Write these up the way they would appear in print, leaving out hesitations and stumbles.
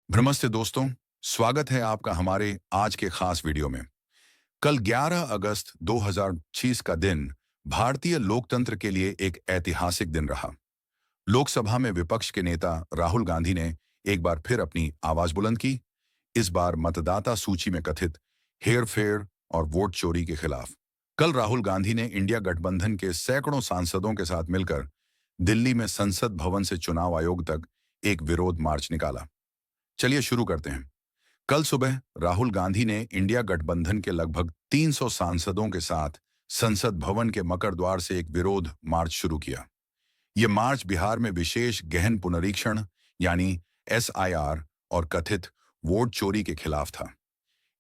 नमस्ते दोस्तों। स्वागत है आपका हमारे आज के खास वीडियो में। कल 11 अगस्त 2025 का दिन भारतीय लोकतंत्र के लिए एक ऐतिहासिक दिन रहा। लोकसभा में विपक्ष के नेता राहुल गांधी ने एक बार फिर अपनी आवाज बुलंद की, इस बार मतदाता सूची में कथित हेरफेर और वोट चोरी के खिलाफ। कल राहुल गांधी ने इंडिया गठबंधन के सैकड़ों सांसदों के साथ मिलकर दिल्ली में संसद भवन से चुनाव आयोग तक एक विरोध मार्च निकाला। चलिए शुरू करते हैं। कल सुबह राहुल गांधी ने इंडिया गठबंधन के लगभग 300 सांसदों के साथ संसद भवन के मकर द्वार से एक विरोध मार्च शुरू किया। यह मार्च बिहार में विशेष गहन पुनरीक्षण यानी एसआईआर और कथित वोट चोरी के खिलाफ था।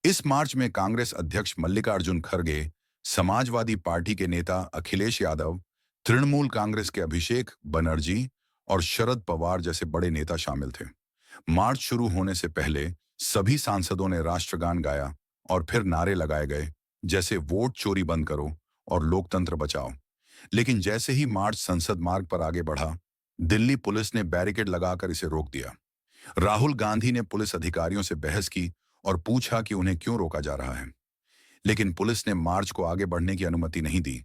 इस मार्च में कांग्रेस अध्यक्ष मल्लिकार्जुन खड़गे, समाजवादी पार्टी के नेता अखिलेश यादव, तृणमूल कांग्रेस के अभिषेक बनर्जी और शरद पवार जैसे बड़े नेता शामिल थे। मार्च शुरू होने से पहले सभी सांसदों ने राष्ट्रगान गाया और फिर नारे लगाए गए, जैसे वोट चोरी बंद करो और लोकतंत्र बचाओ। लेकिन जैसे ही मार्च संसद मार्ग पर आगे बढ़ा, दिल्ली पुलिस ने बैरिकेड लगाकर इसे रोक दिया। राहुल गांधी ने पुलिस अधिकारियों से बहस की और पूछा कि उन्हें क्यों रोका जा रहा है, लेकिन पुलिस ने मार्च को आगे बढ़ने की अनुमति नहीं दी।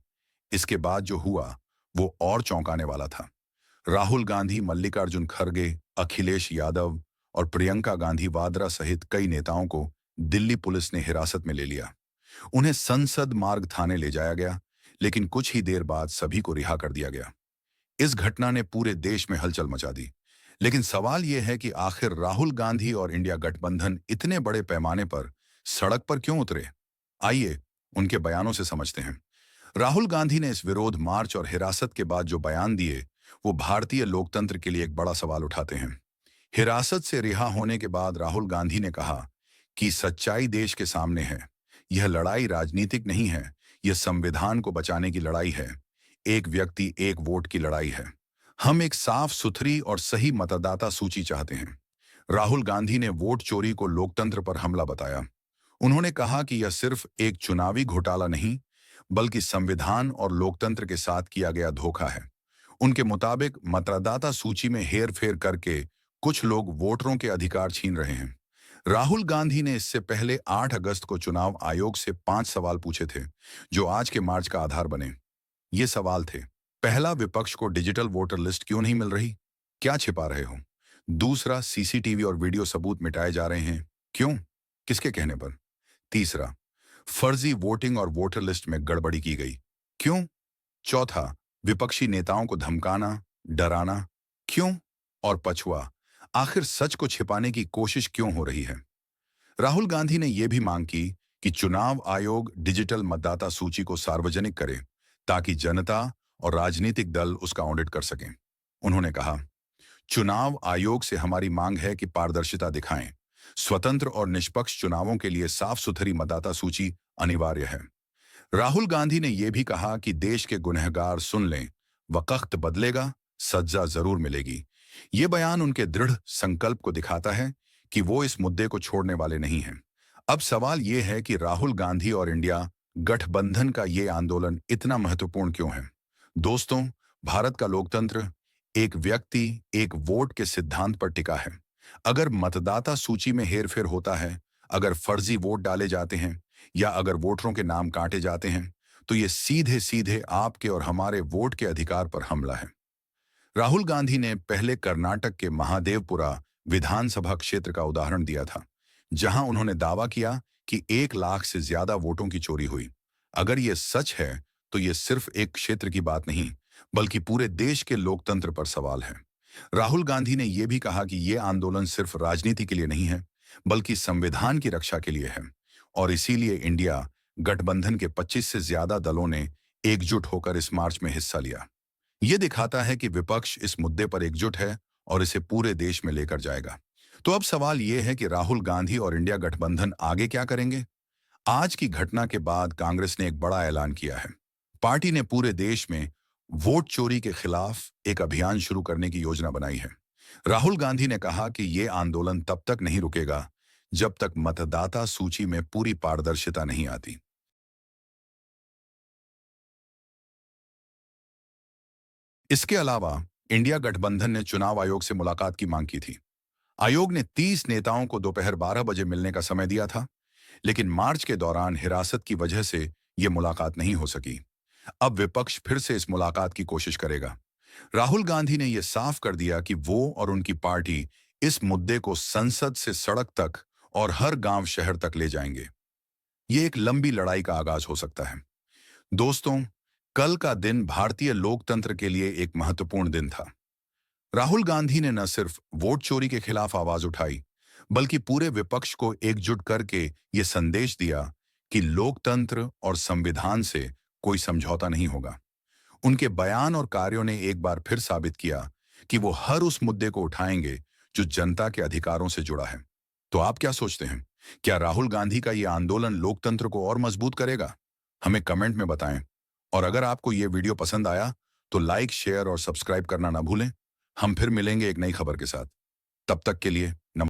इसके बाद जो हुआ वो और चौंकाने वाला था। राहुल गांधी, मल्लिकार्जुन खड़गे, अखिलेश यादव और प्रियंका गांधी वाड्रा सहित कई नेताओं को दिल्ली पुलिस ने हिरासत में ले लिया। उन्हें संसद मार्ग थाने ले जाया गया, लेकिन कुछ ही देर बाद सभी को रिहा कर दिया गया। इस घटना ने पूरे देश में हलचल मचा दी। लेकिन सवाल यह है कि आखिर राहुल गांधी और इंडिया गठबंधन इतने बड़े पैमाने पर सड़क पर क्यों उतरे? आइए उनके बयानों से समझते हैं। राहुल गांधी ने इस विरोध मार्च और हिरासत के बाद जो बयान दिए, वो भारतीय लोकतंत्र के लिए एक बड़ा सवाल उठाते हैं। हिरासत से रिहा होने के बाद राहुल गांधी ने कहा कि सच्चाई देश के सामने है। यह लड़ाई राजनीतिक नहीं है, यह संविधान को बचाने की लड़ाई है। एक व्यक्ति एक वोट की लड़ाई है। हम एक साफ सुथरी और सही मतदाता सूची चाहते हैं। राहुल गांधी ने वोट चोरी को लोकतंत्र पर हमला बताया। उन्होंने कहा कि यह सिर्फ एक चुनावी घोटाला नहीं, बल्कि संविधान और लोकतंत्र के साथ किया गया धोखा है। उनके मुताबिक मतदाता सूची में हेरफेर करके कुछ लोग वोटरों के अधिकार छीन रहे हैं। राहुल गांधी ने इससे पहले 8 अगस्त को चुनाव आयोग से 5 सवाल पूछे थे, जो आज के मार्च का आधार बने। ये सवाल थे: पहला, विपक्ष को डिजिटल वोटर लिस्ट क्यों नहीं मिल रही? क्या छिपा रहे हो? दूसरा, सीसीटीवी और वीडियो सबूत मिटाए जा रहे हैं, क्यों? किसके कहने पर? तीसरा, फर्जी वोटिंग और वोटर लिस्ट में गड़बड़ी की गई, क्यों? चौथा, विपक्षी नेताओं को धमकाना, डराना, क्यों? और पांचवा, आखिर सच को छिपाने की कोशिश क्यों हो रही है? राहुल गांधी ने यह भी मांग की कि चुनाव आयोग डिजिटल मतदाता सूची को सार्वजनिक करे, ताकि जनता और राजनीतिक दल उसका ऑडिट कर सकें। उन्होंने कहा, चुनाव आयोग से हमारी मांग है कि पारदर्शिता दिखाएं। स्वतंत्र और निष्पक्ष चुनावों के लिए साफ सुथरी मतदाता सूची अनिवार्य है। राहुल गांधी ने यह भी कहा कि देश के गुनहगार सुन लें, वक्त बदलेगा, सजा जरूर मिलेगी। ये बयान उनके दृढ़ संकल्प को दिखाता है कि वो इस मुद्दे को छोड़ने वाले नहीं हैं। अब सवाल ये है कि राहुल गांधी और इंडिया गठबंधन का ये आंदोलन इतना महत्वपूर्ण क्यों है? दोस्तों, भारत का लोकतंत्र एक व्यक्ति एक वोट के सिद्धांत पर टिका है। अगर मतदाता सूची में हेरफेर होता है, अगर फर्जी वोट डाले जाते हैं या अगर वोटरों के नाम काटे जाते हैं, तो ये सीधे सीधे आपके और हमारे वोट के अधिकार पर हमला है। राहुल गांधी ने पहले कर्नाटक के महादेवपुरा विधानसभा क्षेत्र का उदाहरण दिया था, जहां उन्होंने दावा किया कि 1 लाख से ज्यादा वोटों की चोरी हुई। अगर ये सच है, तो ये सिर्फ एक क्षेत्र की बात नहीं, बल्कि पूरे देश के लोकतंत्र पर सवाल है। राहुल गांधी ने यह भी कहा कि ये आंदोलन सिर्फ राजनीति के लिए नहीं है, बल्कि संविधान की रक्षा के लिए है। और इसीलिए इंडिया गठबंधन के 25 से ज्यादा दलों ने एकजुट होकर इस मार्च में हिस्सा लिया। ये दिखाता है कि विपक्ष इस मुद्दे पर एकजुट है और इसे पूरे देश में लेकर जाएगा। तो अब सवाल यह है कि राहुल गांधी और इंडिया गठबंधन आगे क्या करेंगे? आज की घटना के बाद कांग्रेस ने एक बड़ा ऐलान किया है। पार्टी ने पूरे देश में वोट चोरी के खिलाफ एक अभियान शुरू करने की योजना बनाई है। राहुल गांधी ने कहा कि ये आंदोलन तब तक नहीं रुकेगा जब तक मतदाता सूची में पूरी पारदर्शिता नहीं आती। इसके अलावा इंडिया गठबंधन ने चुनाव आयोग से मुलाकात की मांग की थी। आयोग ने 30 नेताओं को दोपहर 12 बजे मिलने का समय दिया था, लेकिन मार्च के दौरान हिरासत की वजह से ये मुलाकात नहीं हो सकी। अब विपक्ष फिर से इस मुलाकात की कोशिश करेगा। राहुल गांधी ने यह साफ कर दिया कि वो और उनकी पार्टी इस मुद्दे को संसद से सड़क तक और हर गांव शहर तक ले जाएंगे। ये एक लंबी लड़ाई का आगाज हो सकता है। दोस्तों, कल का दिन भारतीय लोकतंत्र के लिए एक महत्वपूर्ण दिन था। राहुल गांधी ने न सिर्फ वोट चोरी के खिलाफ आवाज उठाई, बल्कि पूरे विपक्ष को एकजुट करके ये संदेश दिया कि लोकतंत्र और संविधान से कोई समझौता नहीं होगा। उनके बयान और कार्यों ने एक बार फिर साबित किया कि वो हर उस मुद्दे को उठाएंगे जो जनता के अधिकारों से जुड़ा है। तो आप क्या सोचते हैं? क्या राहुल गांधी का ये आंदोलन लोकतंत्र को और मजबूत करेगा? हमें कमेंट में बताएं। और अगर आपको ये वीडियो पसंद आया तो लाइक, शेयर और सब्सक्राइब करना ना भूलें। हम फिर मिलेंगे एक नई खबर के साथ। तब तक के लिए